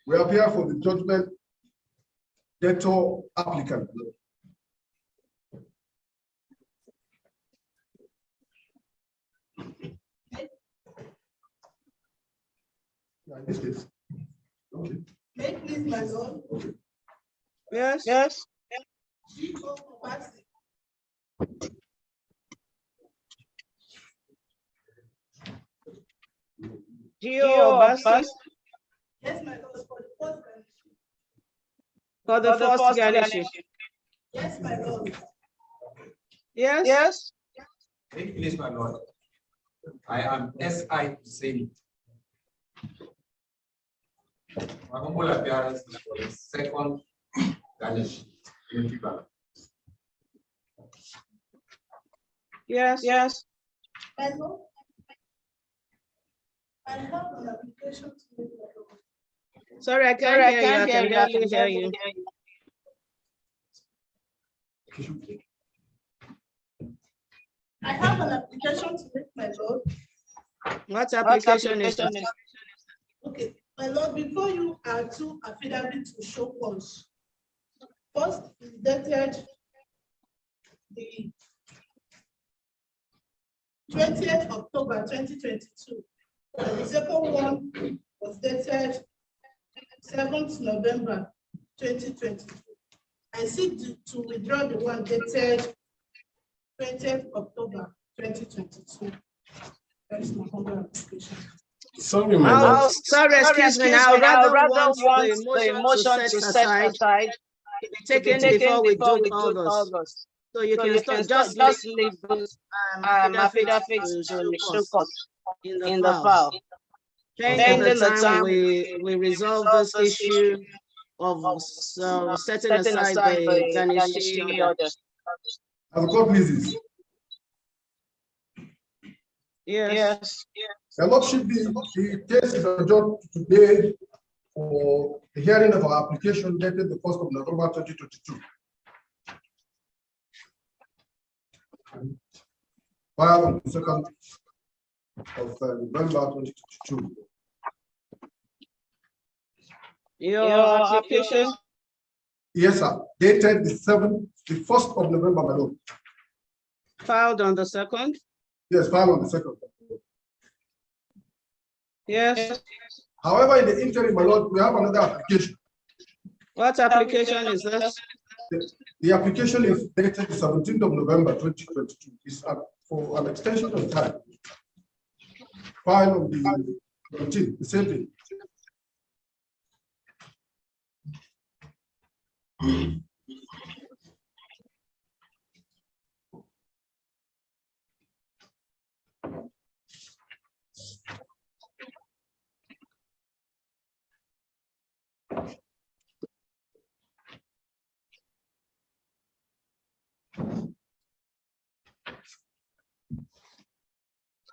We appear for the judgment debtor applicant. Yeah, in this case. Okay. Please, my lord. Okay. Yes. Yes. Geo Obasi. Yes, my lord. For the first garnishing. Yes, my lord. Yes. Yes. Please, my lord. I am S.I. Hussein. My humble appearance is for the second garnish. Yes. Yes. My lord, I have an application to make, my lord. Sorry, I can't hear you. I can barely hear you. I have an application to make, my lord. What application is that? Okay, my lord, before you are two affidavits to show cause. First is dated the 20th October 2022. And the second one was dated 7th November 2022. I seek to withdraw the one dated 20th October 2022. That is my humble application. Sorry, my lord. Sorry, excuse me. I would rather want the motion to set aside to be taken before we do all those. So you can just leave those affidavits to show cause in the file. Pending the time we resolve this issue of setting aside the garnishing order. As the court pleases. Yes. The Lordship, the case is adjourned today for the hearing of our application dated the 1st of November 2022. Filed on the 2nd of November 2022. Your application? Yes, sir. Dated the 1st of November, my lord. Filed on the 2nd? Yes, filed on the 2nd. Yes. However, in the interim, my lord, we have another application. What application is this? The application is dated the 17th of November 2022. It's for an extension of time. Filed on the 17th, the same thing.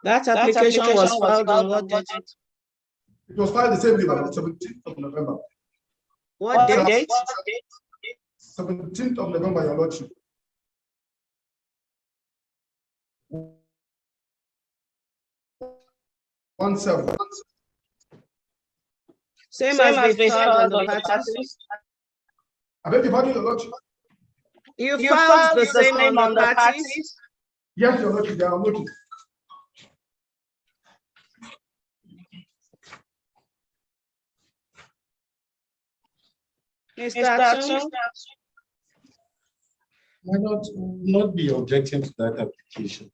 That application was filed on what date? It was filed the same day, on the 17th of November. What date? 17th of November, your lordship. Same as they filed on the parties. I beg your pardon, your lordship. You filed the same on the parties? Yes, your lordship, there are notice. Mr. Action? Why not be objecting to that application?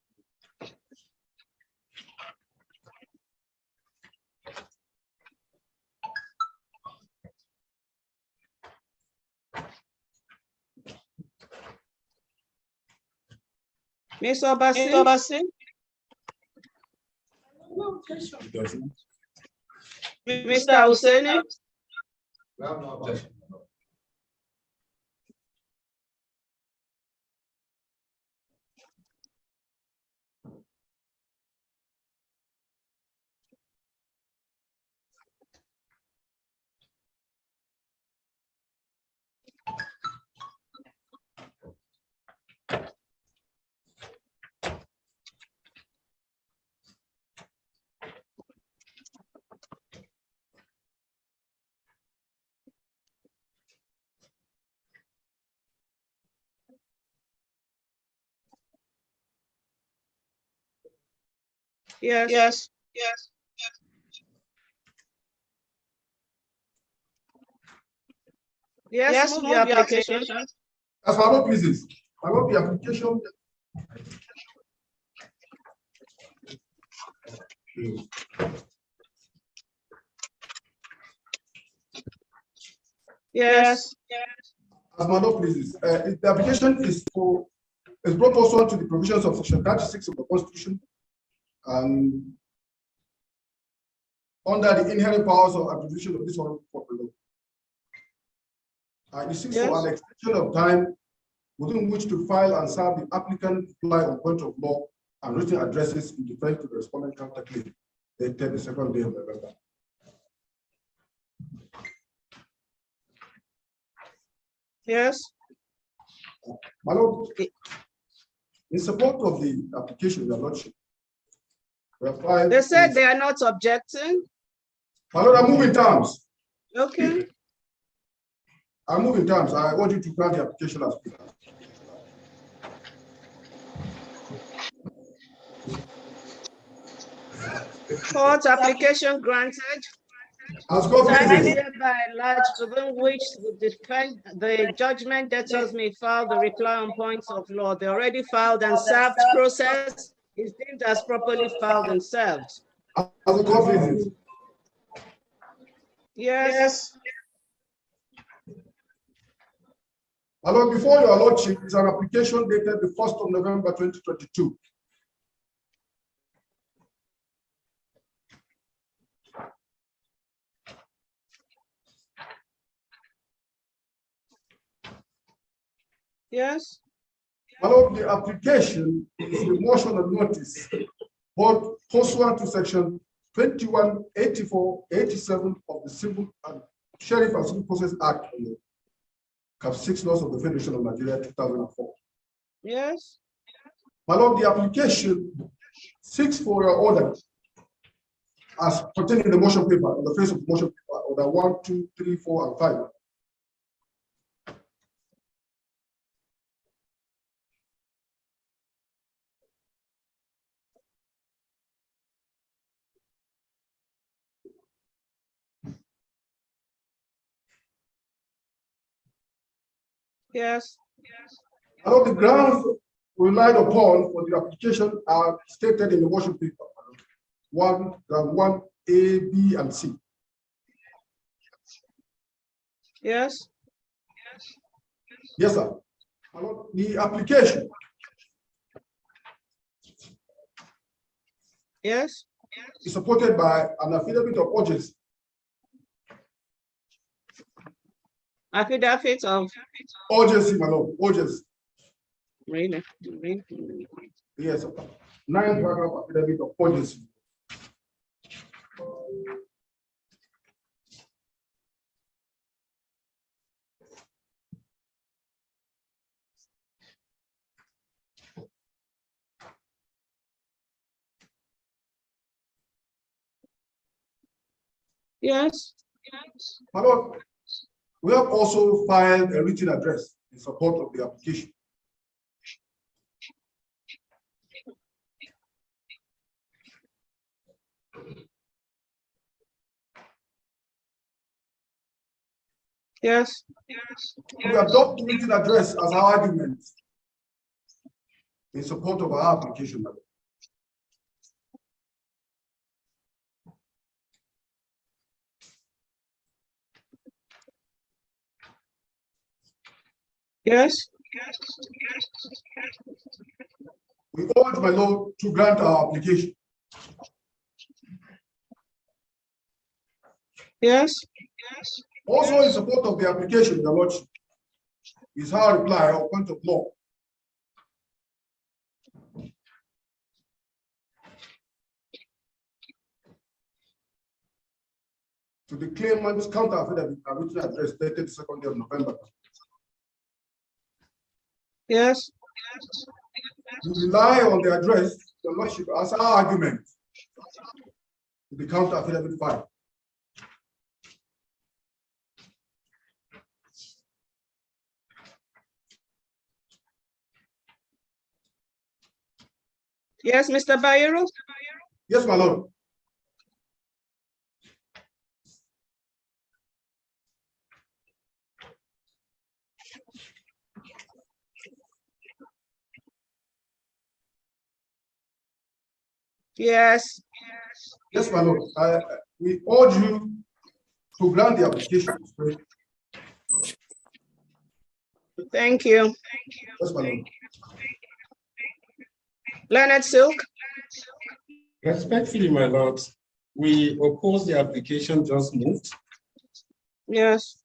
Mr. Obasi? No objection. It doesn't. Mr. Hussein? We have no objection. Yes. Yes. Yes. Yes, move your application. As my Lord pleases, my Lord, the application. Yes. As my Lord pleases, the application is brought pursuant to the provisions of Section 36 of the Constitution and under the inherent powers of attribution of this one court below. It seeks for an extension of time within which to file and serve the applicant reply on point of law and written addresses in defense to the respondent counterclaim dated the second day of November. Yes. My Lord, in support of the application, Your Lordship, they said they are not objecting. My Lord, I move in terms. Okay. I move in terms. I want you to grant the application as speaker. Court application granted. As God Time is pleases. hereby enlarged within which the judgment debtors may file the reply on points of law. They already filed and served process is deemed as properly filed and served. As God pleases. Yes. My Lord, before Your Lordship is an application dated the 1st of November 2022. Yes. My Lord, the application is the motion of notice, both pursuant to section 21, 84, 87 of the Civil and Sheriff and Civil Process Act, Cap 6 laws of the Federation of Nigeria 2004. Yes. My Lord, the application seeks for your order as contained in the motion paper, on the face of the motion paper, order 1, 2, 3, 4, and 5. Yes. All the grounds relied upon for the application are stated in the motion paper. Ground 1, A, B, and C. Yes. Yes, sir. My Lord, the application. Yes. Is supported by an affidavit of urgency. Affidavit of Urgency, my Lord, urgency. really. Yes, sir. 9th paragraph affidavit of urgency. Yes. My Lord, we have also filed a written address in support of the application. Yes. We adopt the written address as our argument in support of our application. My Lord. Yes. We urge, my Lord, to grant our application. Yes. Also in support of the application, Your Lordship, is our reply on point of law. To the claimant's counter affidavit and written address dated 2nd day of November. Yes. We rely on the address, Your Lordship, as our argument to the counter affidavit file. Yes, Mr. Bayero. Yes, my lord. Yes. Yes, my lord. We urge you to grant the application. Thank you. Yes, my lord. Leonard Silk. Respectfully, my lord, we oppose the application just moved. Yes.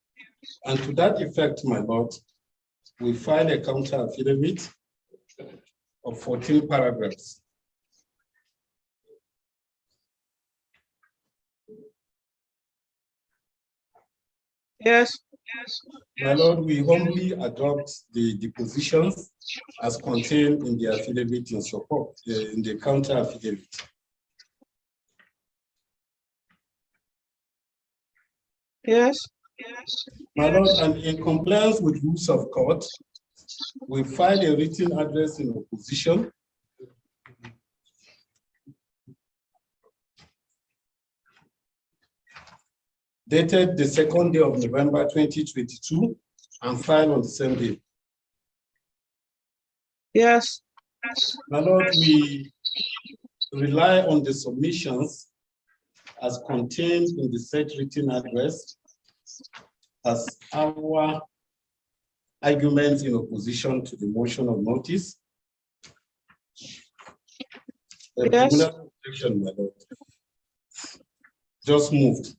And to that effect, my lord, we filed a counter affidavit of 14 paragraphs. Yes. My lord, we humbly adopt the depositions as contained in the affidavit in support, in the counter affidavit. Yes. My lord, and in compliance with rules of court, we filed a written address in opposition dated the 2nd day of November 2022 and filed on the same day. Yes. My lord, we rely on the submissions as contained in the said written address as our arguments in opposition to the motion of notice. Yes. Objection, my lord. Just moved.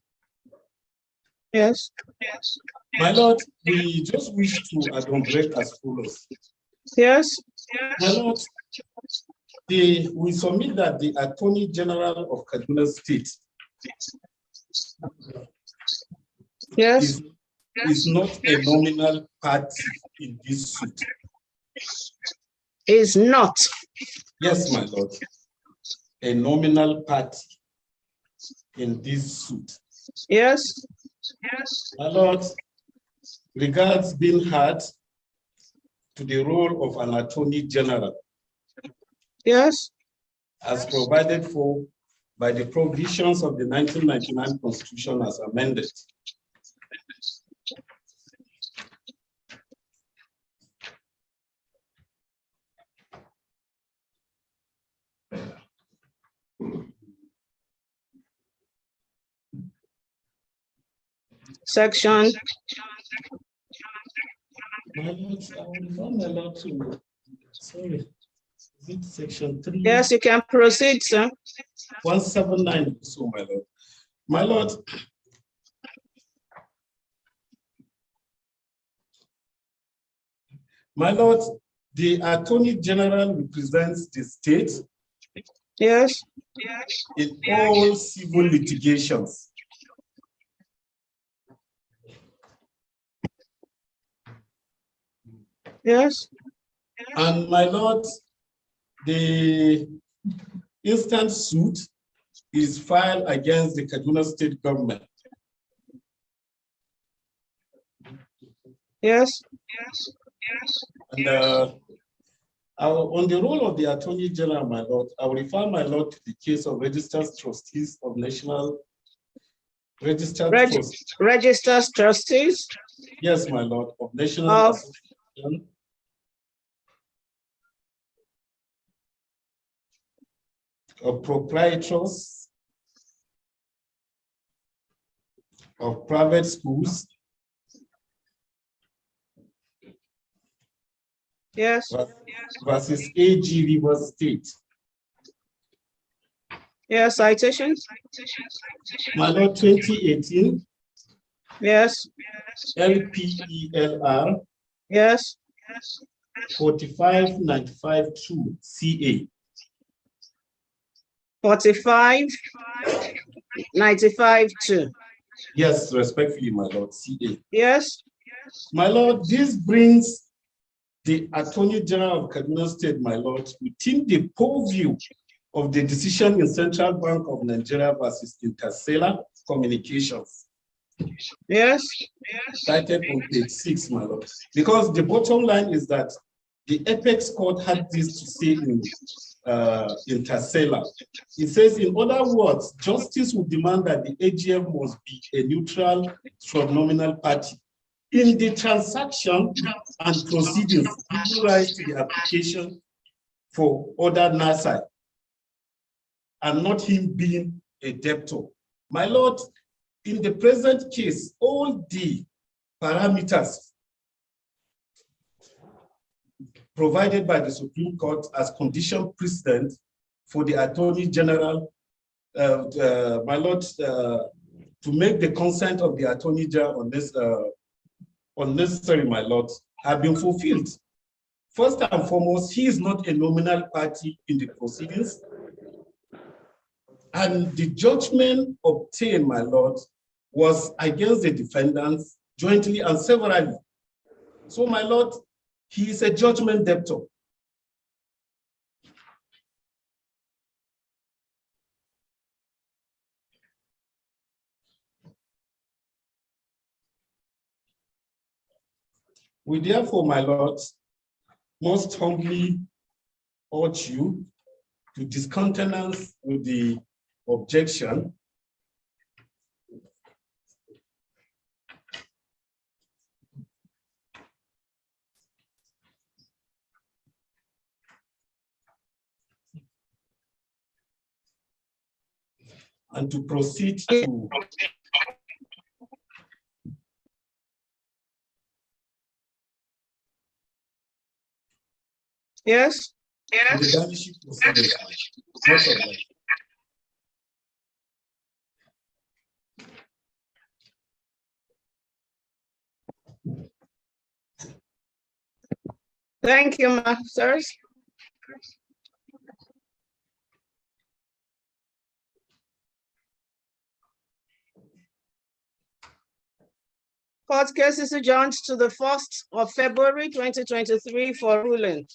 Yes. My lord, we just wish to adumbrate as follows. Yes. My lord, we submit that the Attorney General of Kaduna State Yes. is not a nominal party in this suit. Is not. Yes, my lord. A nominal party in this suit. Yes. My lord, regards being heard to the role of an Attorney General Yes. as provided for by the provisions of the 1999 Constitution as amended. Section. My lord, I will not allowed to. Sorry, is it section 3? Yes, you can proceed, sir. 179. So, my lord. My lord, my lord, the Attorney General represents the state Yes. in all civil litigations. Yes. And my lord, the instant suit is filed against the Kaduna State government. Yes. And on the role of the Attorney General, my lord, I will refer my lord to the case of registered trustees of national registered trustees. Registered trustees. Yes, my lord, of National Association of Proprietors of Private Schools. Yes. Versus AG River State. Yes, citations. My lord, 2018. Yes. LPELR. Yes. 45952 CA. 4595-2. Yes, respectfully, my lord, CA. Yes. My lord, this brings the Attorney General of Kaduna State, my lord, within the purview of the decision in Central Bank of Nigeria versus Intercellular Communications. Yes. Cited on page 6, my lord. Because the bottom line is that the Apex Court had this to say in intersailor. It says, in other words, justice would demand that the AGM must be a neutral subnominal party in the transaction and proceedings giving rise to the application for order NASI, and not him being a debtor. My Lord, in the present case, all the parameters provided by the Supreme Court as condition precedent for the Attorney General, my Lord, to make the consent of the Attorney General on this unnecessary, my Lord, have been fulfilled. First and foremost, he is not a nominal party in the proceedings, and the judgment obtained, my Lord, was against the defendants jointly and severally. So, my Lord, he is a judgment debtor. We therefore, my Lord, most humbly urge you to discountenance with the objection and to proceed to Yes. the garnishing proceedings. Thank you, masters. Court case is adjourned to the 1st of February 2023 for ruling.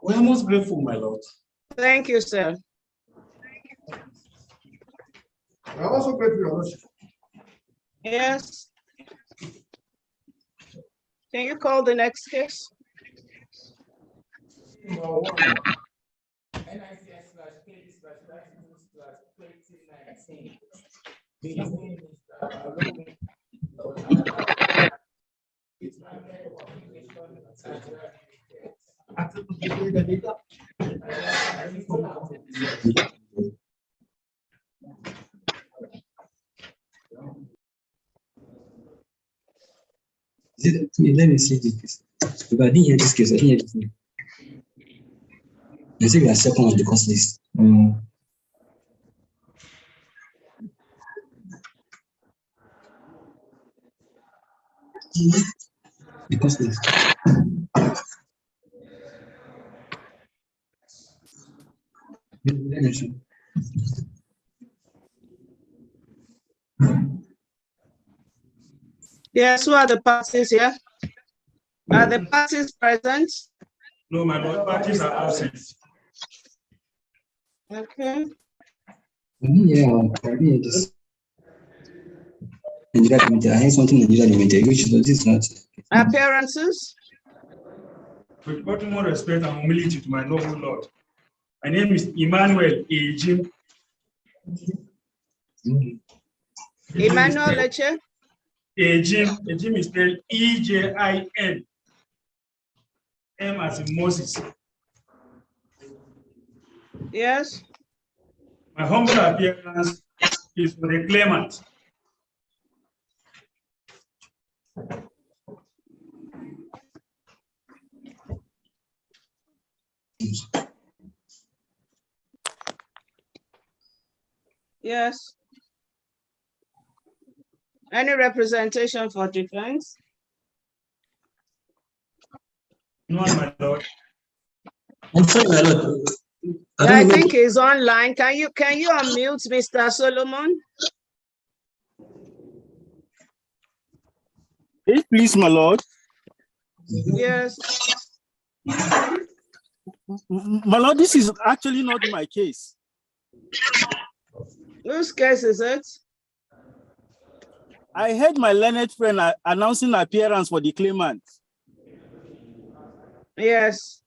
We are most grateful, my Lord. Thank you, sir. I also grateful, Your Worship. Yes. Can you call the next case? Let me see this case. Because I didn't hear this case. I didn't hear this name. They say we are second on the cost list. The cost list. Let me see. Yes, who are the parties here? Are the parties present? No, my Lord, parties are absent. Okay. I didn't hear this. Nigeria Limited. I heard something Nigeria Limited, which is not. Appearances? With utmost respect and humility to my noble Lord, my name is Emmanuel Ejim. Emmanuel Leche? Ejim is spelled E-J-I-N. M as in Moses. Yes. My humble appearance is for the claimant. Yes. Any representation for defense? No, my Lord. I'm sorry, my Lord. I think he's online. Can you unmute Mr. Solomon? Yes, please, my Lord. Yes. My Lord, this is actually not my case. Whose case is it? I heard my learned friend announcing appearance for the claimant. Yes.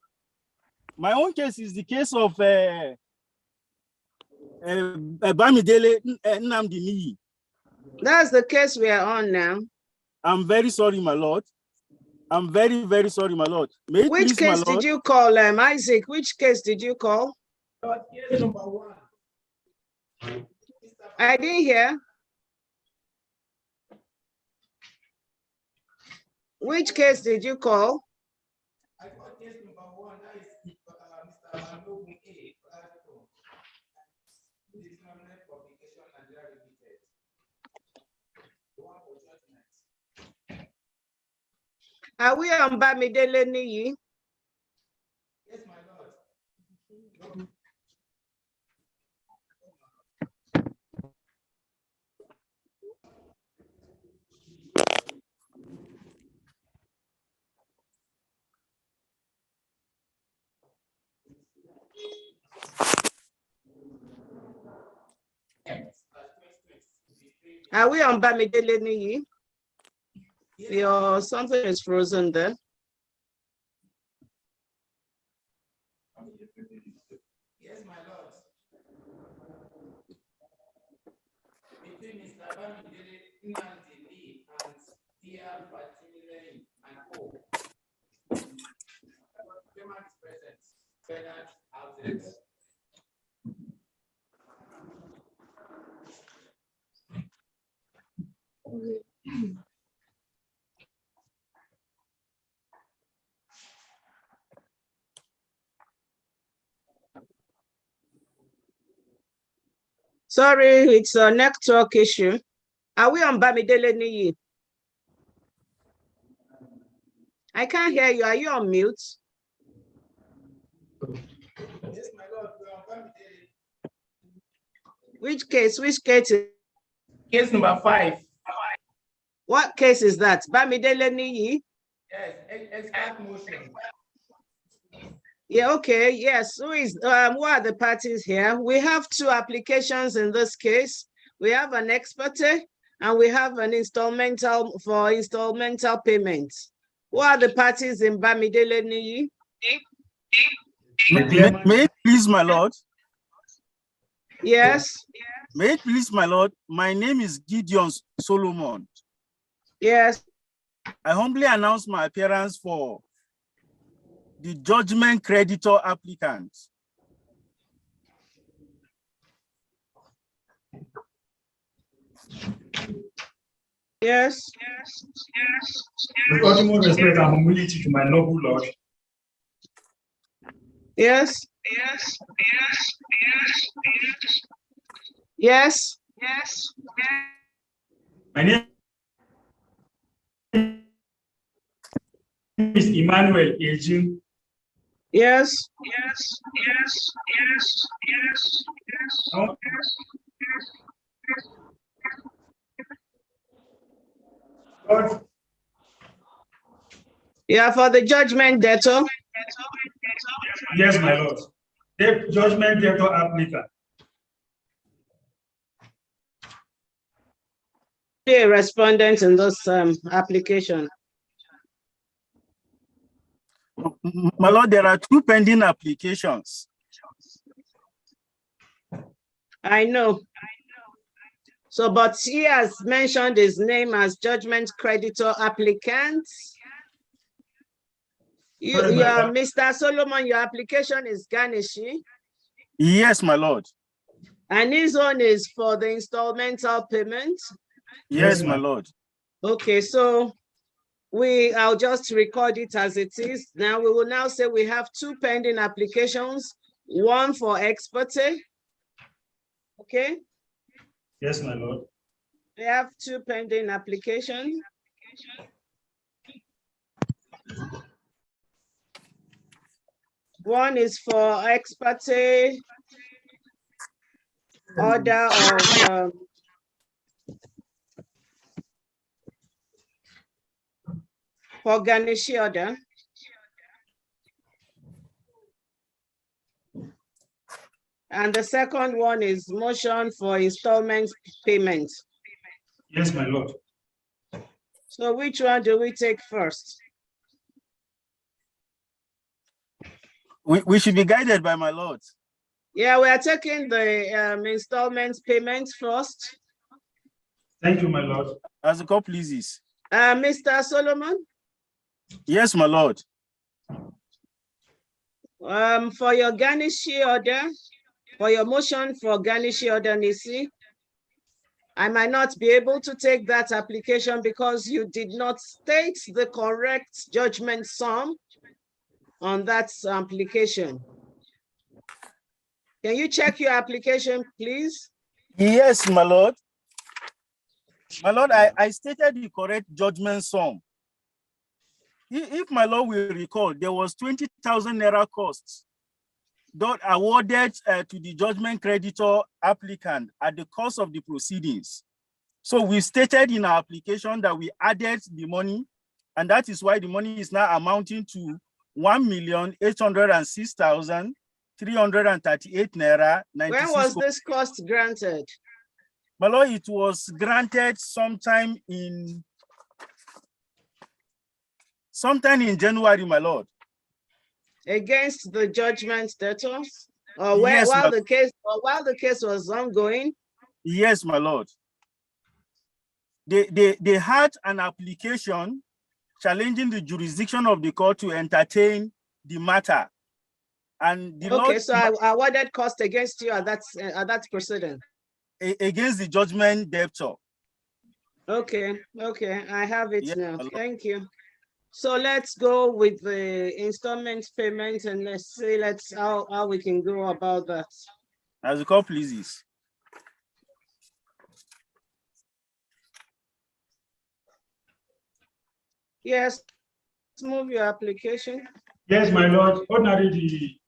My own case is the case of Bamidele Adeniyi. That's the case we are on now. I'm very sorry, my lord. I'm very, very sorry, my lord. Which case did you call, Isaac? Which case did you call? Case number 1. I didn't hear. Which case did you call? I got case number 1. That is Mr. Manogun A. Discriminate publication Nigeria Limited. The one for judgment. Are we on Bamidele Adeniyi? Yes, my lord. Are we on Bamidele Adeniyi? Your something is frozen there. Yes, my lord. Between Mr. Bamidele Adeniyi and Dear Fatimile and Co. Payment is present. Bernard outlets. Sorry, it's a network issue. Are we on Bamidele Adeniyi? I can't hear you. Are you on mute? Yes, my lord. We are on Bamidele. Which case? Which case? Case number 5. What case is that? Bamidele Adeniyi? Yes, expert motion. Yeah, okay, yes. Who are the parties here? We have 2 applications in this case. We have an ex parte and we have an installmental payment. Who are the parties in Bamidele Adeniyi? May it please, my lord? Yes. May it please, my lord? My name is Gideon Solomon. Yes. I humbly announce my appearance for the judgment creditor applicant. Yes. With utmost respect and humility to my noble lord. Yes. Yes. My name is Emmanuel Ejim. Yes. No? Lord, Yeah, for the judgment debtor. yes, my lord. The judgment debtor applicant. Be a respondent in this application. My lord, there are 2 pending applications. I know. So, but he has mentioned his name as judgment creditor applicant. You are Mr. Solomon, your application is Ganishi. Yes, my lord. And his own is for the installmental payment. Yes, my lord. Okay, so I'll just record it as it is. Now we will now say we have 2 pending applications, one for ex parte. Okay. Yes, my lord. We have 2 pending applications. One is for ex parte order of for Ganishi order. And the second one is motion for installment payment. Yes, my lord. So which one do we take first? We should be guided by my lord. Yeah, we are taking the installment payments first. Thank you, my lord. As the court pleases. Mr. Solomon? Yes, my lord. For your garnishee order, for your motion for garnishee order, NICN, I might not be able to take that application because you did not state the correct judgment sum on that application. Can you check your application, please? Yes, my lord. My lord, I stated the correct judgment sum. If my lord will recall, there was 20,000 naira costs that awarded to the judgment creditor applicant at the cost of the proceedings. So we stated in our application that we added the money, and that is why the money is now amounting to 1,806,338 naira. When was this cost granted? My lord, it was granted sometime in January, my lord. Against the judgment debtors? Or Yes, while the case was ongoing? Yes, my lord. They had an application challenging the jurisdiction of the court to entertain the matter. And the okay, so I awarded cost against you at that proceeding. Against the judgment debtor. Okay, I have it now. Thank you. So let's go with the installment payment and let's see how we can go about that. As the court pleases. Yes, let's move your application. Yes, my lord. Ordinarily, the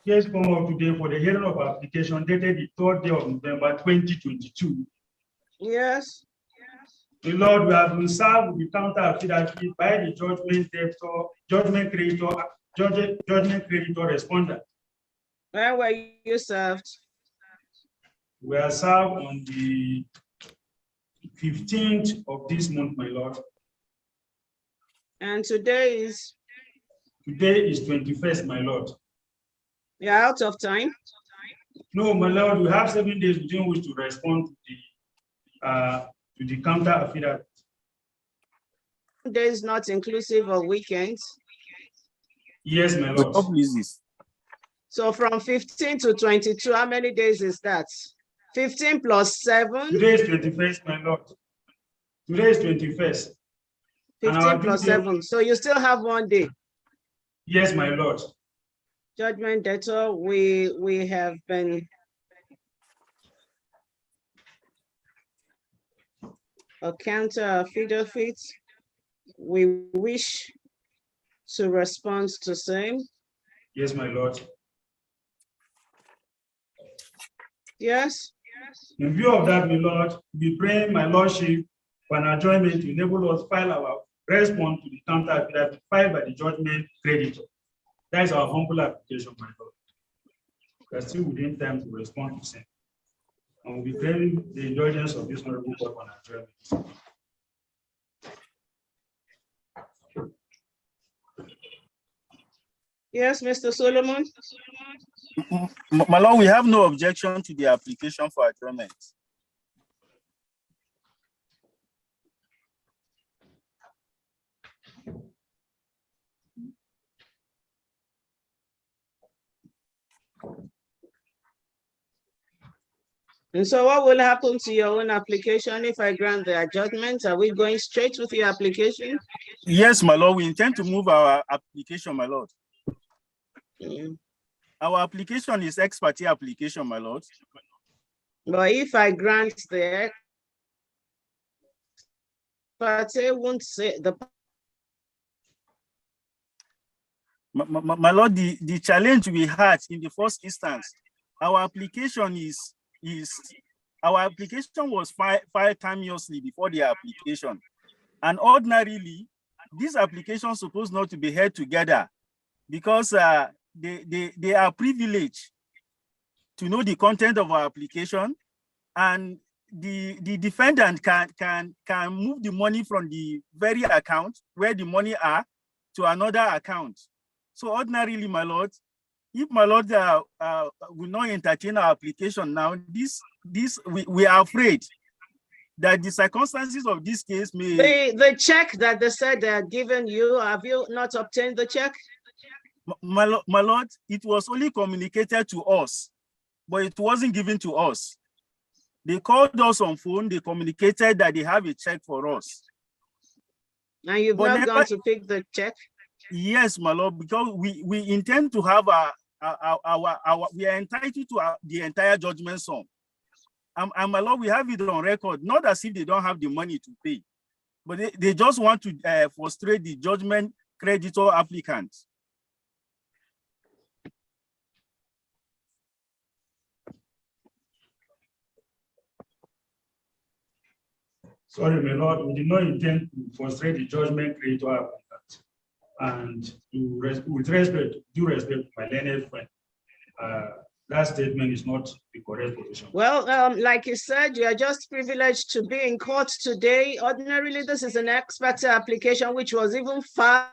case come up today for the hearing of application dated the 3rd day of November 2022. Yes. The Lord, we have been served with the counter affidavit by the judgment creditor respondent. Where were you served? We are served on the 15th of this month, my lord. And today is? Today is 21st, my lord. You're out of time? No, my lord, we have 7 days within which to respond to the counter affidavit. Days not inclusive of weekends? Yes, my lord. So from 15 to 22, how many days is that? 15 plus 7? Today is 21st, my lord. Today is 21st. 15 plus 7. So you still have 1 day? Yes, my lord. Judgment debtor, we have been a counter affidavit. We wish to respond to same. Yes, my lord. Yes. In view of that, my lord, we pray my lordship for an adjournment to enable us file our response to the counter affidavit filed by the judgment creditor. That is our humble application, my lord. We are still within time to respond to same. And we pray the indulgence of this honorable court on adjournment. Yes, Mr. Solomon. My lord, we have no objection to the application for adjournment. And so what will happen to your own application if I grant the adjournment? Are we going straight with your application? Yes, my lord, we intend to move our application, my lord. Our application is ex parte application, my lord. But if I grant the party won't say the my lord, the challenge we had in the first instance, our application was filed timeously before the application. And ordinarily, these applications supposed not to be held together because they are privileged to know the content of our application, and the defendant can move the money from the very account where the money are to another account. So ordinarily, my lord, if my lord will not entertain our application now, we are afraid that the circumstances of this case may... The check that they said they had given you, have you not obtained the check? My lord, it was only communicated to us, but it wasn't given to us. They called us on phone, they communicated that they have a check for us. And you've not gone to pick the check? Yes, my lord, because we intend to have we are entitled to the entire judgment sum. And my lord, we have it on record, not as if they don't have the money to pay, but they just want to frustrate the judgment creditor applicants. Sorry, my lord, we did not intend to frustrate the judgment creditor applicant. And with respect, due respect to my learned friend, that statement is not the correct position. Well, like you said, you are just privileged to be in court today. Ordinarily, this is an ex parte application, which was even filed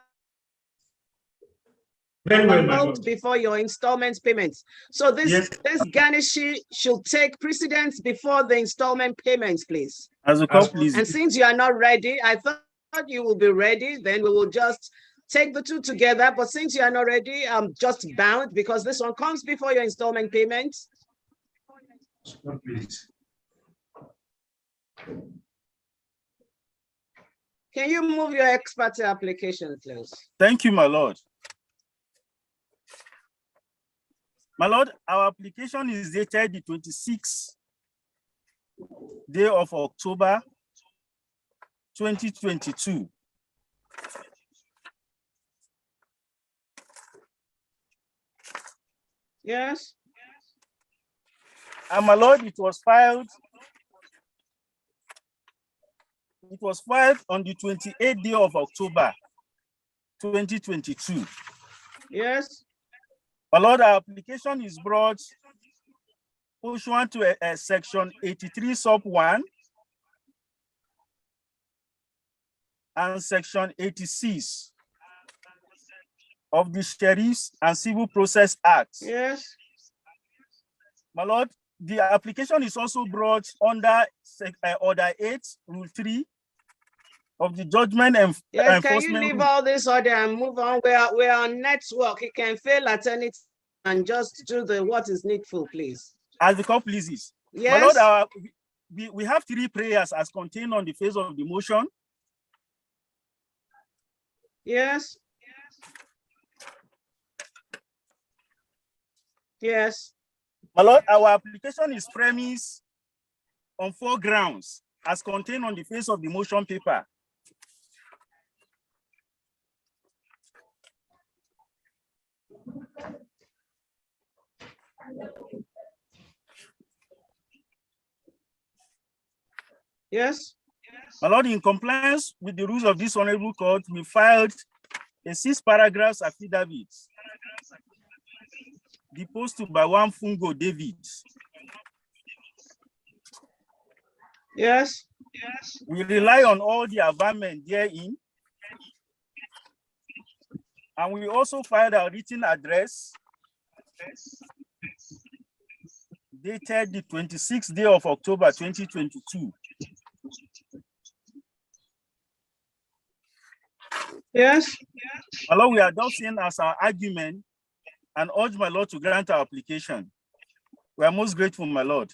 Very well, my lord. before your installment payments. So this garnishing should take precedence before the installment payments, please. As a call, please. And since you are not ready, I thought you will be ready, then we will just take the two together. But since you are not ready, I'm just bound because this one comes before your installment payments. Please. Can you move your ex parte application, please? Thank you, my lord. My lord, our application is dated the 26th day of October, 2022. Yes. And my lord, it was filed on the 28th day of October, 2022. Yes. My lord, our application is brought pursuant to section 83 sub 1 and section 86 of the Sheriffs and Civil Process Act. Yes. My lord, the application is also brought under Order 8, Rule 3 of the Judgment Yes, Enforcement. can you leave all this order and move on? We're on network. It can fail at any time and just do what is needful, please. As the court pleases. Yes. My lord, we have 3 prayers as contained on the face of the motion. Yes. Yes. My lord, our application is premised on 4 grounds as contained on the face of the motion paper. Yes. My lord, in compliance with the rules of this honorable court, we filed a 6 paragraphs affidavit deposed to by one Fungo David. Yes. We rely on all the averment therein. And we also filed our written address dated the 26th day of October, 2022. Yes. My lord, we are adopting as our argument and urge my lord to grant our application. We are most grateful, my lord.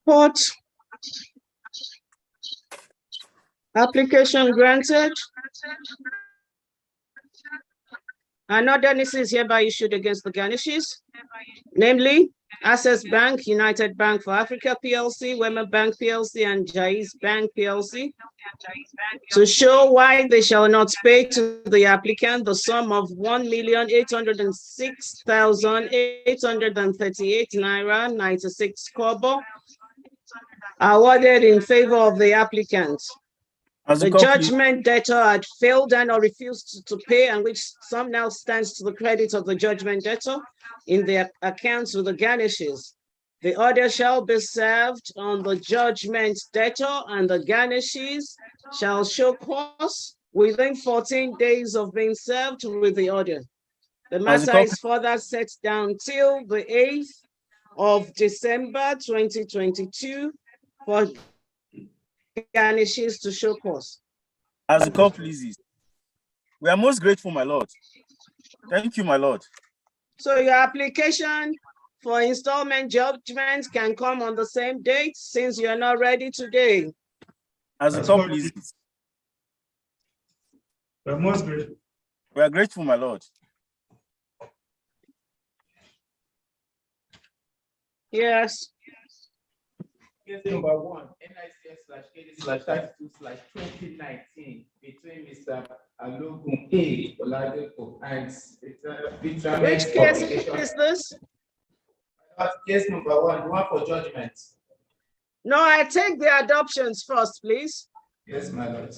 Court. Application granted. Another NICN is hereby issued against the garnishes, namely Access Bank, United Bank for Africa PLC, Wema Bank PLC, and Jaiz Bank PLC, to show why they shall not pay to the applicant the sum of 1,806,838 naira 96 kobo awarded in favor of the applicant. The judgment debtor had failed and or refused to pay, and which sum now stands to the credit of the judgment debtor in their accounts with the garnishes. The order shall be served on the judgment debtor, and the garnishes shall show cause within 14 days of being served with the order. The matter is further set down till the 8th of December 2022 for garnishes to show cause. As the court pleases. We are most grateful, my lord. Thank you, my lord. So your application for installment judgment can come on the same date since you are not ready today. As the court pleases. We are most grateful. We are grateful, my lord. Yes. Case number 1, NICN/KD/32/2019 between Mr. Alogun A. Oladepo and Which case is this? Case number 1, the one for judgment. No, I take the adoptions first, please. Yes, my lord.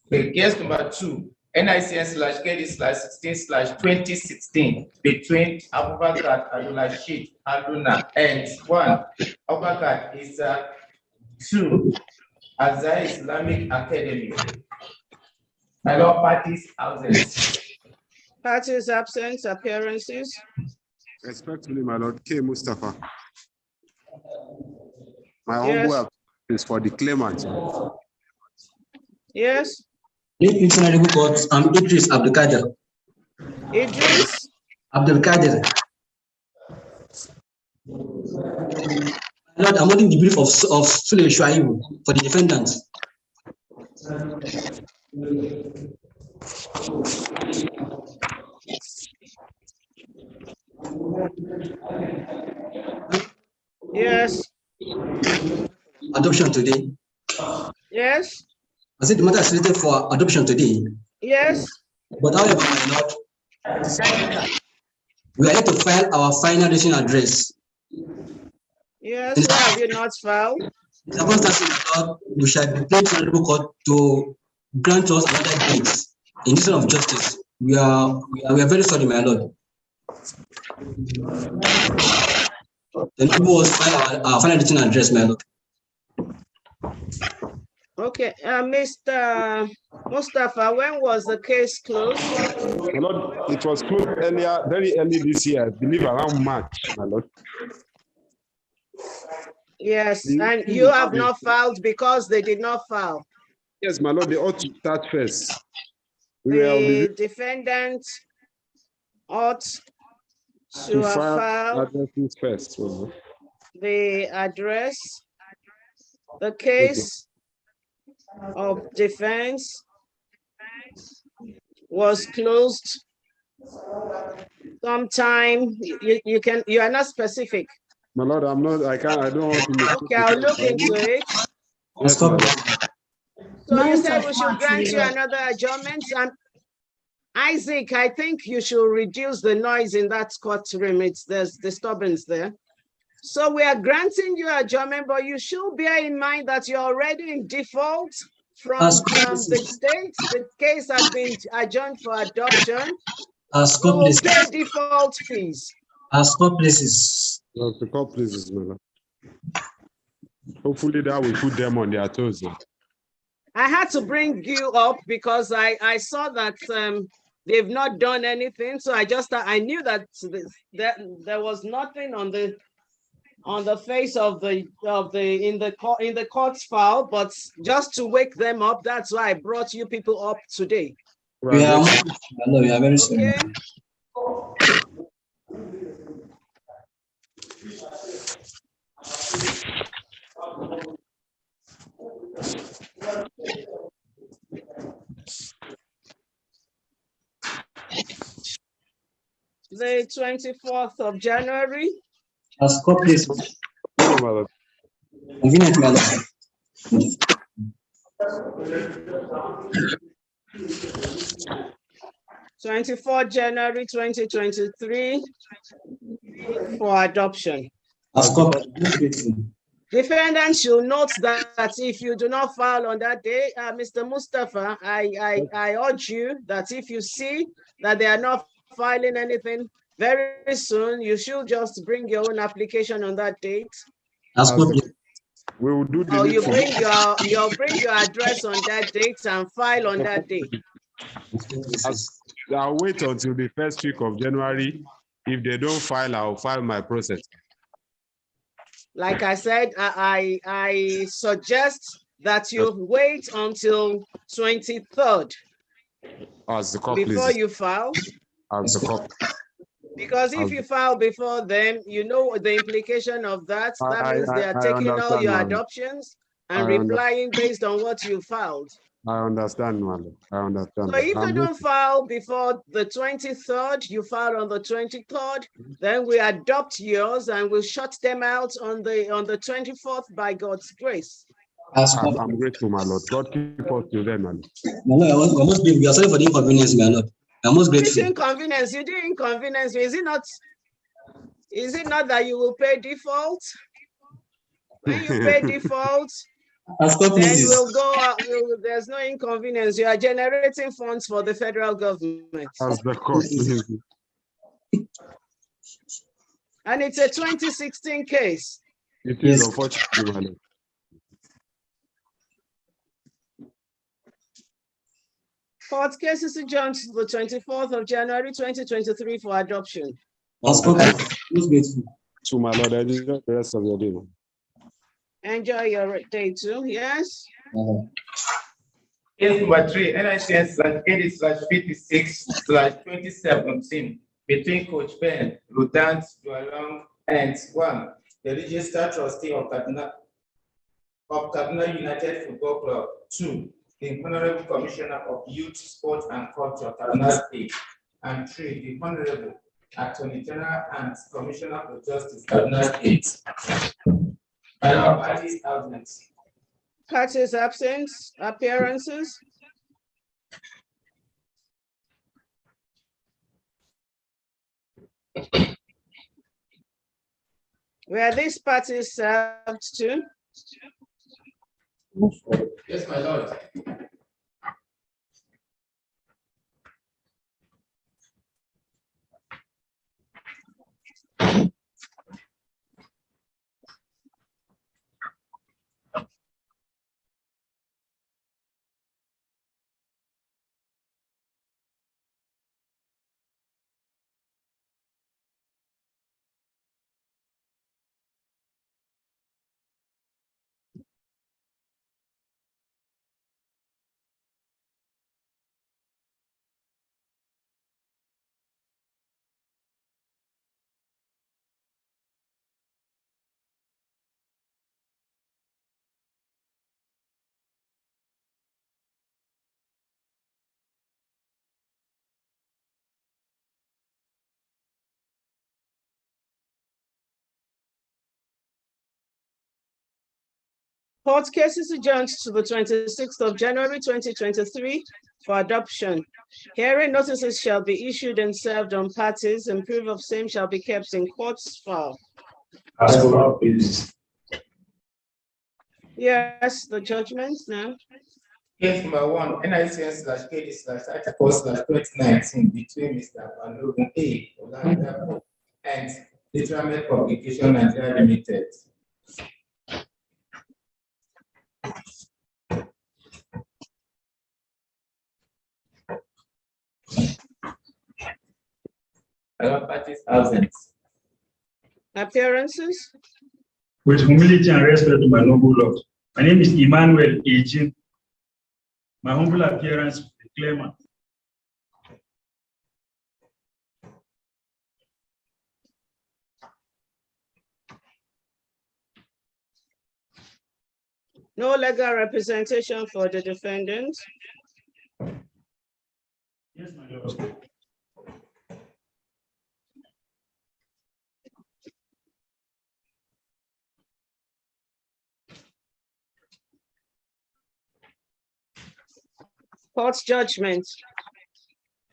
Okay, case number 2, NICN/KD/16/2016 between Abubakar Abdulrashid Haruna and 1 Abubakar Isa 2 Azhar Islamic Academy. My lord, parties absent. Parties absent, appearances. Respectfully, my lord, K. Mustafa. My Yes. humble is for the claimant. Yes. Late Honorable Court, I'm Idris Abdulkader. Idris Abdulkader. Lord, I'm holding the brief of Sule Shuaibu for the defendant. Yes. Adoption today. Yes. I said the matter is slated for adoption today. Yes. But however, my lord, we are yet to file our final decision address. Yes. Why have you not filed? In circumstances, my lord, we shall be praying to the Honorable Court to grant us another date in the of justice. We are very sorry, my lord. Then we will file our final decision address, my lord. Okay, Mr. Mustafa, when was the case closed? My lord, it was closed earlier, very early this year, I believe around March, my lord. Yes, and you have not filed because they did not file. Yes, my lord, they ought to start first. The defendant ought to have filed first. the address, the case of defense was closed sometime. You are not specific. My lord, I don't want to make. Okay, I'll look into it. Yes, so you said we should grant you another adjournment. Isaac, I think you should reduce the noise in that courtroom. There's disturbance there. So we are granting you adjournment, but you should bear in mind that you're already in default from the state. The case has been adjourned for adoption. You will pay default fees. Court places. The court places, my lord. Hopefully that will put them on their toes. I had to bring you up because I saw that they've not done anything. So I knew that there was nothing on the face of in the court's file, but just to wake them up, that's why I brought you people up today. We are very sorry. Okay. the 24th of January. As copies. Convenient, my lord. 24 January 2023 for adoption. As copies. Defendant should note that if you do not file on that day, Mr. Mustafa, I urge you that if you see that they are not filing anything very soon, you should just bring your own application on that date. As copies. We will do the Or you bring your address on that date and file on that day. I'll wait until the first week of January. If they don't file, I'll file my process. Like I said, I suggest that you wait until 23rd before you file. As the copy. Because if you file before then, you know the implication of that. That means they are taking all your adoptions and replying based on what you filed. I understand, Mali. I understand. So if you don't file before the 23rd, you file on the 23rd, then we adopt yours and we'll shut them out on the 24th by God's grace. I'm grateful, my Lord. God keep us to them, Mali. We are sorry for the inconvenience, my lord. I'm most grateful. It's inconvenience. You did inconvenience. Is it not that you will pay default? When you pay default, then we'll go. There's no inconvenience. You are generating funds for the federal government. As the court. And it's a 2016 case. It is unfortunately. Court cases adjourned to the 24th of January 2023 for adoption. As copies. To my Lord, I enjoy the rest of your day. Enjoy your day too. Yes. Case number 3, NICN/80/56/2017 between Coach Ben, Lieutenant Joalong, and 1, the registered trustee of Kaduna United Football Club. 2, the Honorable Commissioner of Youth, Sport and Culture, Kaduna State. And 3, the Honorable Attorney General and Commissioner for Justice, Kaduna State. Parties absent. Parties absent. Appearances. Were these parties served to? Yes, my lord. Court cases adjourned to the 26th of January 2023 for adoption. Hearing notices shall be issued and served on parties, and proof of same shall be kept in court's file. Yes, the judgments now. Case number 1, NICN/KD/34/2019 between Mr. Balogun A. Oladapo and Literate Publication Nigeria Limited. Other parties absent. Appearances. With humility and respect to my noble Lord. My name is Emmanuel Ejin. My humble appearance is the claimant. No legal representation for the defendant. Yes, my lord. Court's judgment.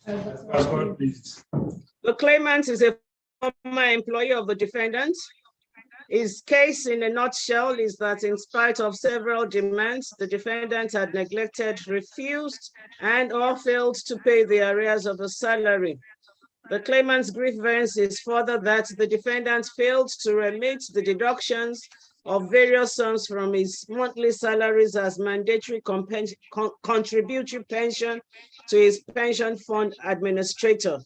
As God please. The claimant is a former employee of the defendant. His case in a nutshell is that in spite of several demands, the defendant had neglected, refused, and or failed to pay the arrears of the salary. The claimant's grievance is further that the defendant failed to remit the deductions of various sums from his monthly salaries as mandatory contributory pension to his pension fund administrator.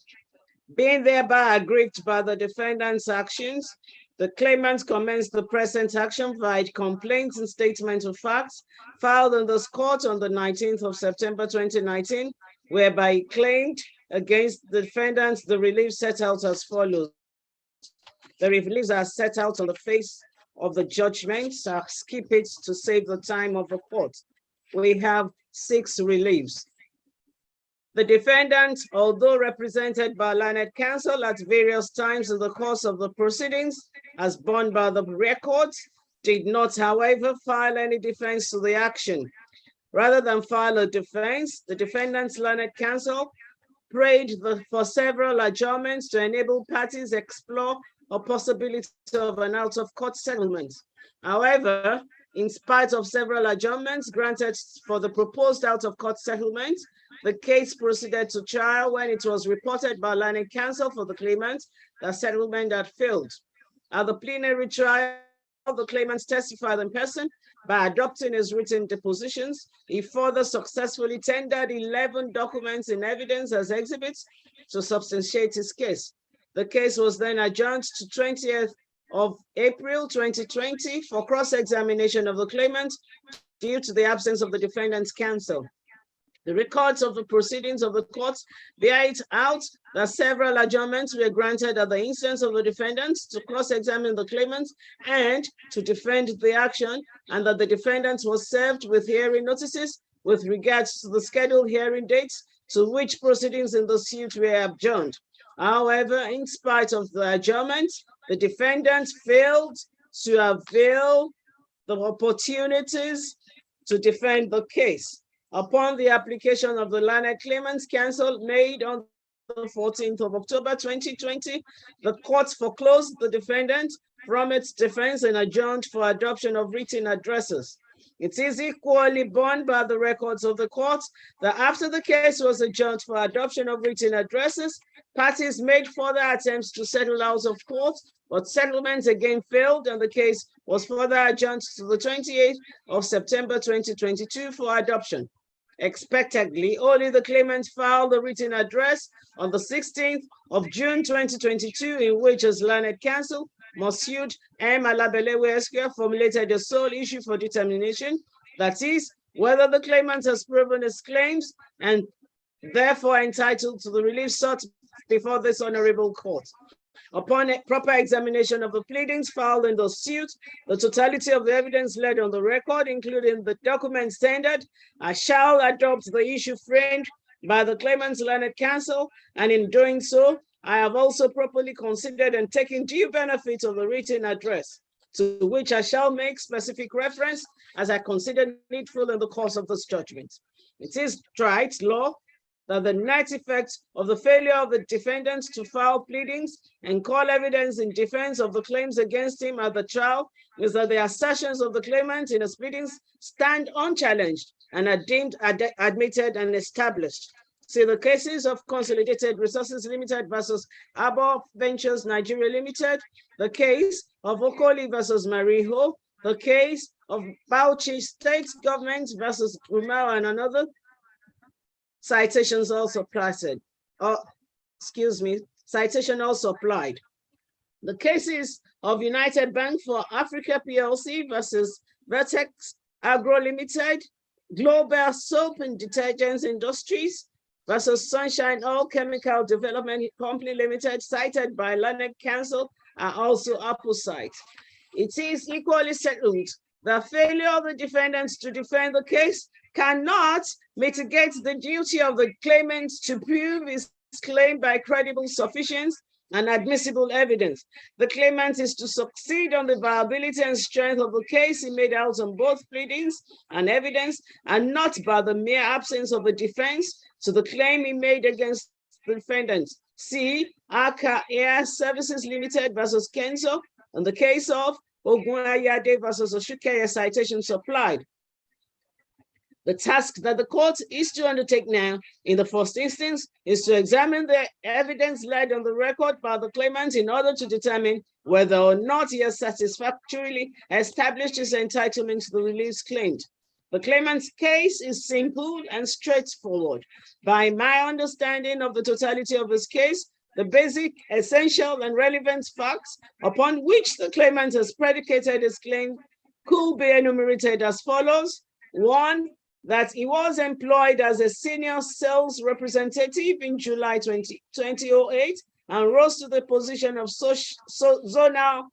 Being thereby aggrieved by the defendant's actions, the claimant commenced the present action via complaints and statement of facts filed in this court on the 19th of September 2019, whereby he claimed against the defendant the relief set out as follows. The reliefs are set out on the face of the judgment. So I'll skip it to save the time of the court. We have 6 reliefs. The defendant, although represented by learned counsel at various times in the course of the proceedings, as borne by the records, did not, however, file any defense to the action. Rather than file a defense, the defendant's learned counsel prayed for several adjournments to enable parties explore a possibility of an out-of-court settlement. However, in spite of several adjournments granted for the proposed out-of-court settlement, the case proceeded to trial when it was reported by learned counsel for the claimant that settlement had failed. At the plenary trial, the claimant testified in person by adopting his written depositions. He further successfully tendered 11 documents in evidence as exhibits to substantiate his case. The case was then adjourned to 20th of April 2020 for cross-examination of the claimant due to the absence of the defendant's counsel. The records of the proceedings of the courts bear it out that several adjournments were granted at the instance of the defendant to cross-examine the claimant and to defend the action, and that the defendant was served with hearing notices with regards to the scheduled hearing dates to which proceedings in the suit were adjourned. However, in spite of the adjournment, the defendant failed to avail the opportunities to defend the case. Upon the application of the learned claimant's counsel made on the 14th of October 2020, the court foreclosed the defendant from its defense and adjourned for adoption of written addresses. It is equally borne by the records of the court that after the case was adjourned for adoption of written addresses, parties made further attempts to settle out of court, but settlements again failed and the case was further adjourned to the 28th of September 2022 for adoption. Expectedly, only the claimant filed the written address on the 16th of June 2022, in which his learned counsel, Moshood M. Alabelewe Esquire, formulated a sole issue for determination, that is, whether the claimant has proven his claims and therefore entitled to the relief sought before this honorable court. Upon a proper examination of the pleadings filed in the suit, the totality of the evidence laid on the record, including the documents tendered, I shall adopt the issue framed by the claimant's learned counsel, and in doing so, I have also properly considered and taken due benefit of the written address, to which I shall make specific reference as I consider needful in the course of this judgment. It is right law that the net effect of the failure of the defendant to file pleadings and call evidence in defense of the claims against him at the trial is that the assertions of the claimant in his pleadings stand unchallenged and are deemed admitted and established. See the cases of Consolidated Resources Limited versus Arbor Ventures Nigeria Limited, the case of Okoli versus Mariho, the case of Bauchi State Government versus Umar and another. Citations also applied. Citation also applied. The cases of United Bank for Africa PLC versus Vertex Agro Limited, Global Soap and Detergents Industries versus Sunshine Oil Chemical Development Company Limited, cited by learned counsel, are also opposite. It is equally settled that failure of the defendants to defend the case cannot mitigate the duty of the claimant to prove his claim by credible, sufficient, and admissible evidence. The claimant is to succeed on the viability and strength of the case he made out on both pleadings and evidence, and not by the mere absence of a defense to the claim he made against the defendant. C. Aka Air Services Limited versus Kenzo, on the case of Ogunayade versus Oshukeye citation supplied. The task that the court is to undertake now, in the first instance, is to examine the evidence laid on the record by the claimant in order to determine whether or not he has satisfactorily established his entitlement to the reliefs claimed. The claimant's case is simple and straightforward. By my understanding of the totality of his case, the basic, essential, and relevant facts upon which the claimant has predicated his claim could be enumerated as follows. 1, that he was employed as a senior sales representative in July 2008 and rose to the position of zonal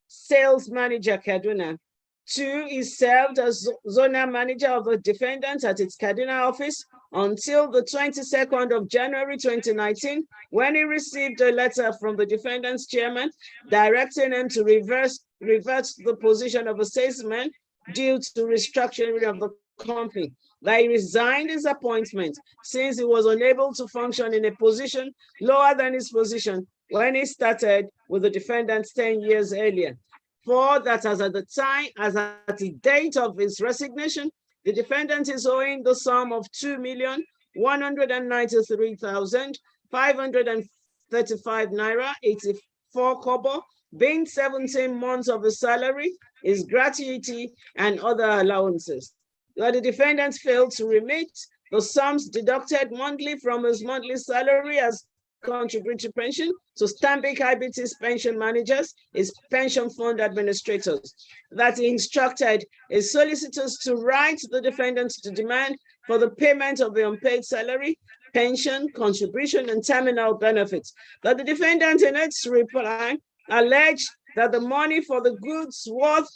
sales manager Kaduna. 2, he served as zonal manager of the defendant at its Kaduna office until the 22nd of January 2019, when he received a letter from the defendant's chairman directing him to revert to the position of a salesman due to restructuring of the company. That he resigned his appointment since he was unable to function in a position lower than his position when he started with the defendant 10 years earlier. 4, that as at the date of his resignation, the defendant is owing the sum of 2,193,535 naira 84 kobo, being 17 months of his salary, his gratuity, and other allowances. That the defendant failed to remit the sums deducted monthly from his monthly salary as contributory pension to Stanbic IBT's pension managers, his pension fund administrators. That he instructed his solicitors to write the defendant to demand for the payment of the unpaid salary, pension, contribution, and terminal benefits. That the defendant in its reply alleged that the money for the goods worth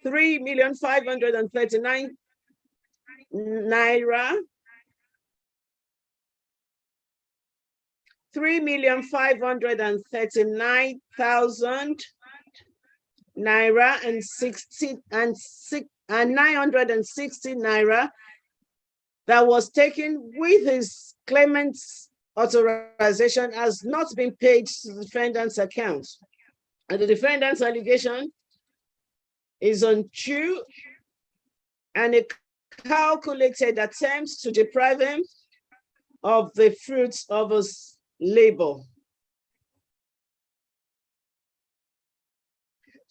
3,539,000 naira, 3,539,000 naira and 960 naira that was taken with his claimant's authorization has not been paid to the defendant's account. And the defendant's allegation is untrue and a calculated attempt to deprive him of the fruits of his labor.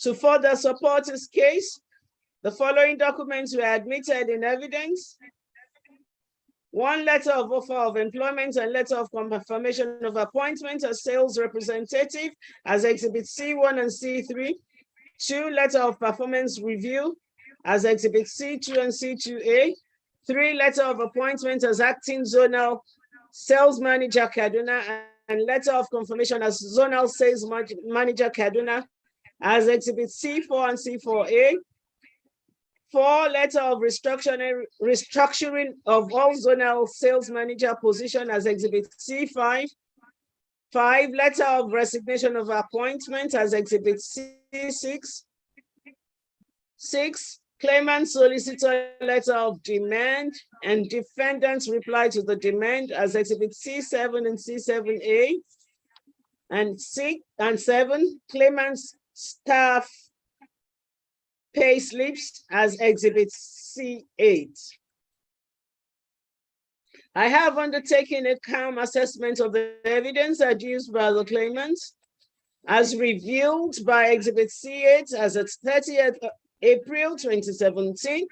To further support his case, the following documents were admitted in evidence. 1 letter of offer of employment and letter of confirmation of appointment as sales representative as Exhibit C1 and C3. 2 letter of performance review as Exhibit C2 and C2A. 3 letter of appointment as acting zonal sales manager Kaduna and letter of confirmation as zonal sales manager Kaduna as Exhibit C4 and C4A. 4 letter of restructuring of all zonal sales manager position as Exhibit C5. 5 letter of resignation of appointment as Exhibit C6. 6 claimant solicitor letter of demand and defendant's reply to the demand as Exhibit C7 and C7A. And 7 claimant's staff pay slips as Exhibit C8. I have undertaken a calm assessment of the evidence adduced by the claimant as revealed by Exhibit C8 as at 30th April 2017.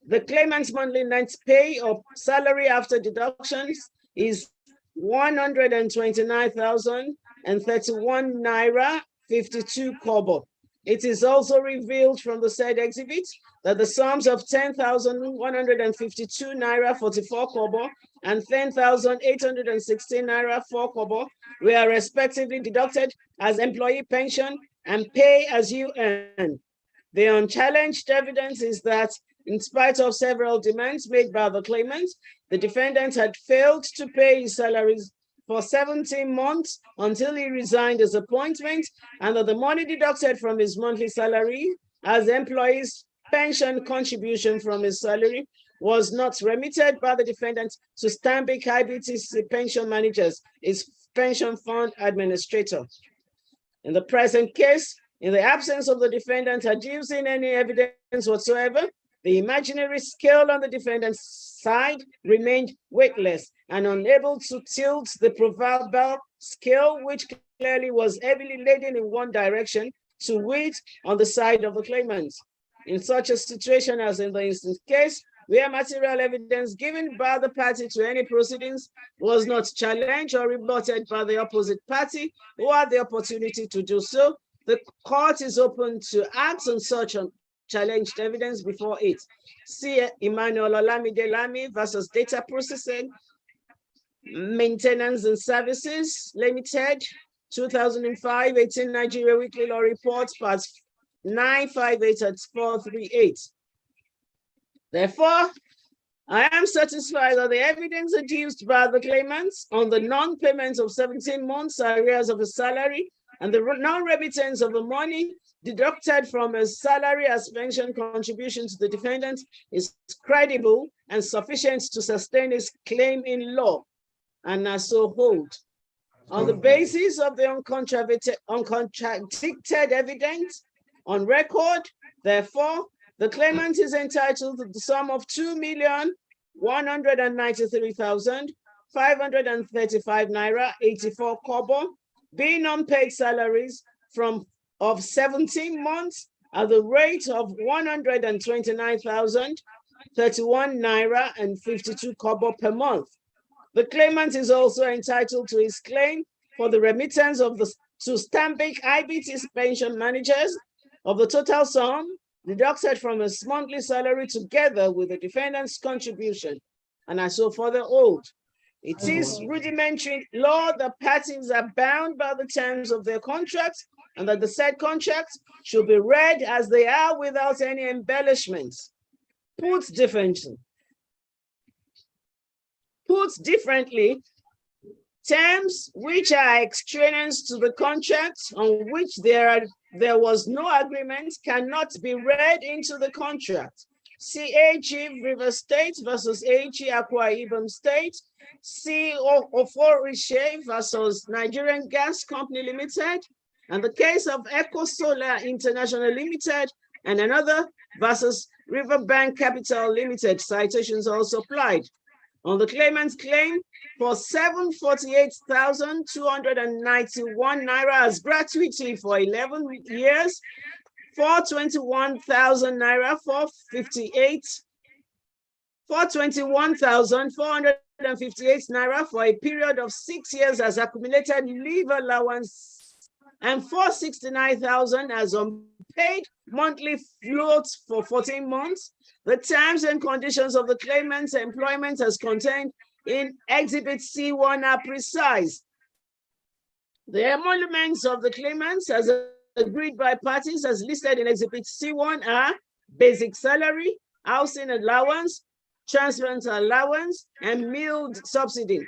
The claimant's monthly net pay or salary after deductions is 129,031 naira 52 kobo. It is also revealed from the said exhibit that the sums of 10,152 naira 44 kobo and 10,816 naira 4 kobo were respectively deducted as employee pension and pay as you earn. The unchallenged evidence is that in spite of several demands made by the claimant, the defendant had failed to pay his salaries for 17 months until he resigned his appointment, and that the money deducted from his monthly salary as employee's pension contribution from his salary was not remitted by the defendant to Stanbic IBTC pension managers, his pension fund administrator. In the present case, in the absence of the defendant adducing any evidence whatsoever, the imaginary scale on the defendant's side remained weightless and unable to tilt the proverbial scale, which clearly was heavily laden in one direction, to wit, on the side of the claimant. In such a situation as in the instant case, where material evidence given by the party to any proceedings was not challenged or rebutted by the opposite party who had the opportunity to do so, the court is open to act on such challenged evidence before it. See Emmanuel Olamide Lamy versus Data Processing, Maintenance and Services Limited, 2005, 18 Nigeria Weekly Law Reports, parts 958 and 438. Therefore, I am satisfied that the evidence adduced by the claimants on the non-payment of 17 months arrears of his salary and the non-remittance of the money deducted from his salary as pension contribution to the defendant is credible and sufficient to sustain his claim in law, and as so hold. On the basis of the uncontradicted evidence on record, therefore, the claimant is entitled to the sum of 2,193,535 naira 84 kobo, being unpaid salaries of 17 months at the rate of 129,031 naira and 52 kobo per month. The claimant is also entitled to his claim for the remittance of to Stanbic IBT's pension managers of the total sum deducted from his monthly salary together with the defendant's contribution, and I so further hold. It is rudimentary law that parties are bound by the terms of their contracts and that the said contracts should be read as they are without any embellishments. Put differently, terms which are extraneous to the contract on which there was no agreement cannot be read into the contract. See AG River State versus AG Akwa Ibom State. See Oforishe versus Nigerian Gas Company Limited. And the case of Eco Solar International Limited and another versus Riverbank Capital Limited. Citations also applied. On the claimant's claim for 748,291 naira as gratuity for 11 years, 421,000 naira for 421,458 naira for a period of 6 years as accumulated leave allowance, and 469,000 as unpaid monthly floats for 14 months. The terms and conditions of the claimant's employment as contained in Exhibit C1 are precise. The emoluments of the claimants as agreed by parties as listed in Exhibit C1 are basic salary, housing allowance, transference allowance, and meal subsidy.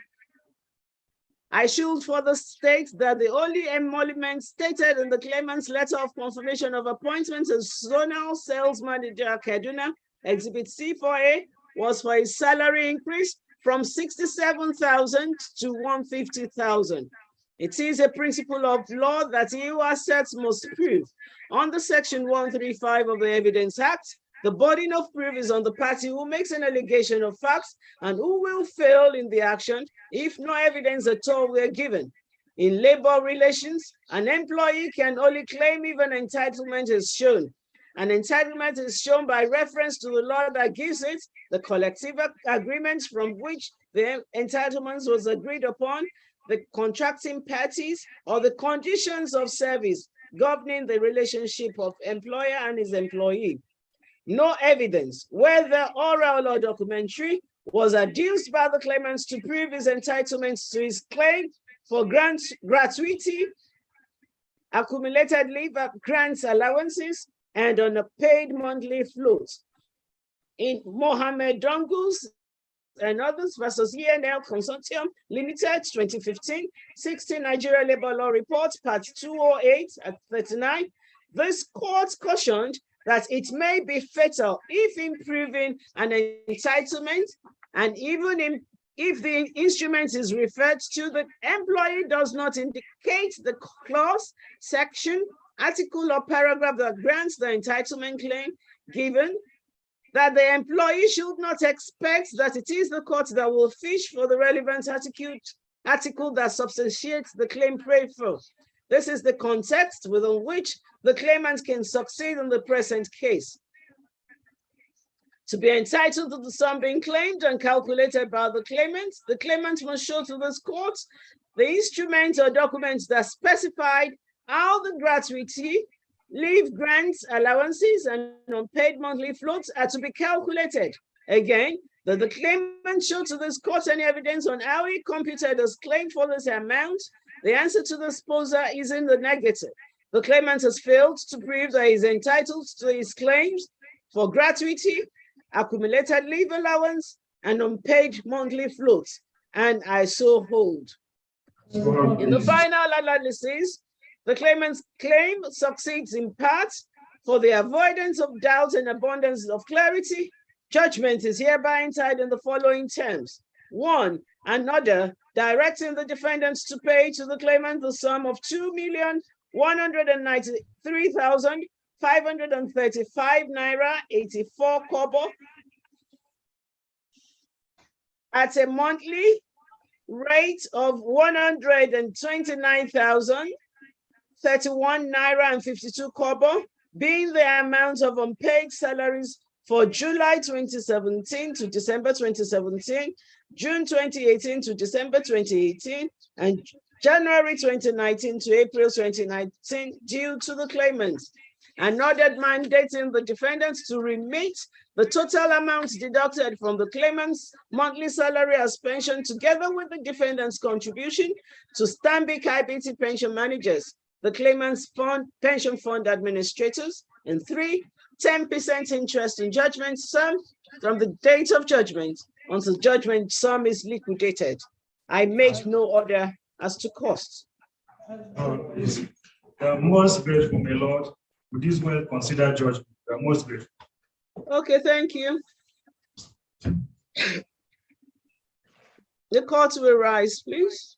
I should further state that the only emolument stated in the claimant's letter of confirmation of appointment as zonal sales manager Kaduna, Exhibit C4A, was for a salary increase from 67,000 to 150,000. It is a principle of law that he who asserts must prove. Under Section 135 of the Evidence Act, the burden of proof is on the party who makes an allegation of facts and who will fail in the action if no evidence at all were given. In labor relations, an employee can only claim if an entitlement is shown. An entitlement is shown by reference to the law that gives it, the collective agreements from which the entitlements was agreed upon, the contracting parties, or the conditions of service governing the relationship of employer and his employee. No evidence, whether oral or documentary, was adduced by the claimants to prove his entitlements to his claim for gratuity, accumulated leave, grants, allowances, and on a paid monthly float. In Mohammed Dongu's and others versus ENL Consortium Limited, 2015, 16 Nigeria Labor Law Report, Part 208 at 39. This court cautioned that it may be fatal if improving an entitlement, and even if the instrument is referred to, the employee does not indicate the clause, section, article, or paragraph that grants the entitlement claim, given that the employee should not expect that it is the court that will fish for the relevant article that substantiates the claim prayed for. This is the context within which the claimant can succeed in the present case. To be entitled to the sum being claimed and calculated by the claimant must show to this court the instrument or documents that specified how the gratuity, leave grants, allowances, and unpaid monthly floats are to be calculated. Again, that the claimant show to this court any evidence on how he computed his claim for this amount. The answer to this poser is in the negative. The claimant has failed to prove that he is entitled to his claims for gratuity, accumulated leave allowance, and unpaid monthly floats, and I so hold. In the final analysis, the claimant's claim succeeds in part. For the avoidance of doubt and abundance of clarity, judgment is hereby entered in the following terms. 1, an order directing the defendants to pay to the claimant the sum of 2,193,535 naira 84 kobo at a monthly rate of 129,031 naira and 52 kobo, being the amount of unpaid salaries for July 2017 to December 2017, June 2018 to December 2018, and January 2019 to April 2019 due to the claimant. An order mandating the defendants to remit the total amounts deducted from the claimant's monthly salary as pension, together with the defendant's contribution to Stanbic IBT pension managers, the claimant's pension fund administrators, and 3, 10% interest in judgment sum from the date of judgment until judgment sum is liquidated. I make no order as to cost. We are most grateful, my Lord, for this well-considered judgment. We are most grateful. Okay, thank you. The court will rise, please.